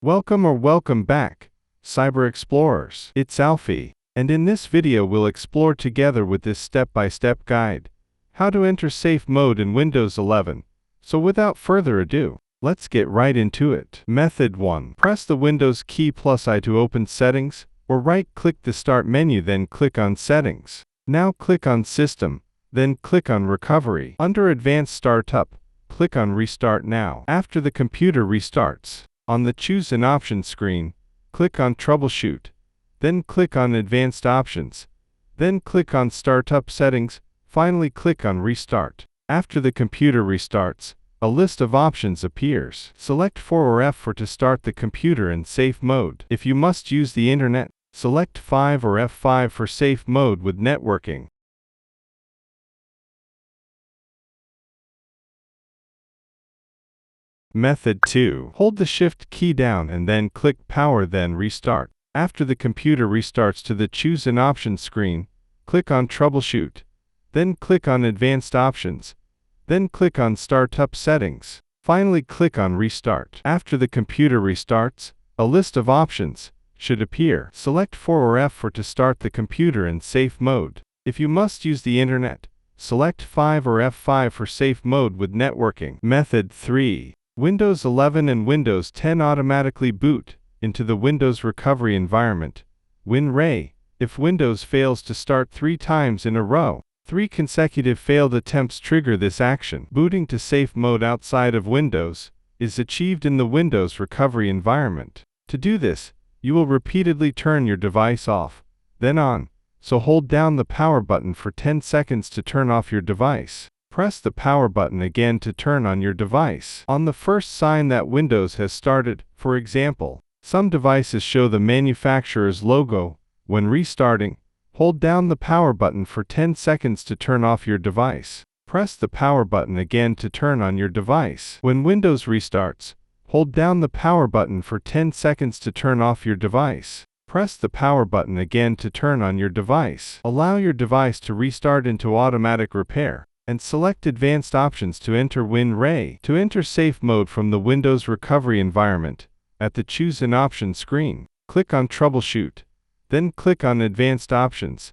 Welcome back, Cyber Explorers. It's Alfie, and in this video we'll explore together with this step-by-step guide, how to enter safe mode in Windows 11. So without further ado, let's get right into it. Method 1. Press the Windows key +I to open Settings, or right-click the Start menu, then click on Settings. Now click on System, then click on Recovery. Under Advanced Startup, click on Restart Now. After the computer restarts, on the Choose an Option screen, click on Troubleshoot, then click on Advanced Options, then click on Startup Settings, finally click on Restart. After the computer restarts, a list of options appears. Select 4 or F4 to start the computer in safe mode. If you must use the internet, select 5 or F5 for safe mode with networking. Method 2. Hold the Shift key down and then click Power, then Restart. After the computer restarts to the Choose an Option screen, click on Troubleshoot, then click on Advanced Options, then click on Startup Settings. Finally click on Restart. After the computer restarts, a list of options should appear. Select 4 or F4 to start the computer in safe mode. If you must use the internet, select 5 or F5 for safe mode with networking. Method 3. Windows 11 and Windows 10 automatically boot into the Windows recovery environment, WinRay, if Windows fails to start 3 times in a row. 3 consecutive failed attempts trigger this action. Booting to safe mode outside of Windows is achieved in the Windows recovery environment. To do this, you will repeatedly turn your device off, then on, so hold down the power button for 10 seconds to turn off your device. Press the power button again to turn on your device. On the first sign that Windows has started, for example, some devices show the manufacturer's logo. When restarting, hold down the power button for 10 seconds to turn off your device. Press the power button again to turn on your device. When Windows restarts, hold down the power button for 10 seconds to turn off your device. Press the power button again to turn on your device. Allow your device to restart into automatic repair, and select Advanced Options to enter WinRay. To enter safe mode from the Windows recovery environment, at the Choose an Option screen, click on Troubleshoot, then click on Advanced Options,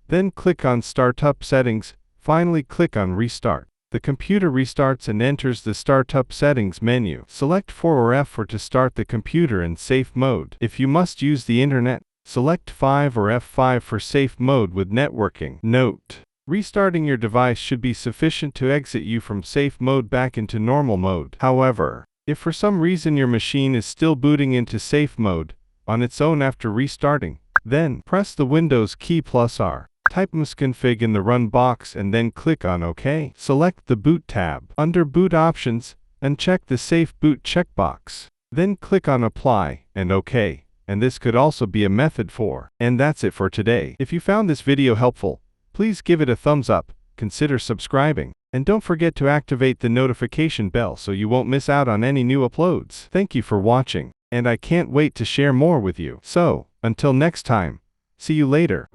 then click on Startup Settings, finally click on Restart. The computer restarts and enters the Startup Settings menu. Select 4 or F4 to start the computer in safe mode. If you must use the internet, select 5 or F5 for safe mode with networking. Note: restarting your device should be sufficient to exit you from safe mode back into normal mode. However, if for some reason your machine is still booting into safe mode on its own after restarting, then press the Windows key +R, type msconfig in the Run box and then click on OK. Select the Boot tab under Boot Options and check the Safe Boot checkbox. Then click on Apply and OK, and this could also be a method 4. And that's it for today. If you found this video helpful, please give it a thumbs up, consider subscribing, and don't forget to activate the notification bell so you won't miss out on any new uploads. Thank you for watching, and I can't wait to share more with you. So, until next time, see you later.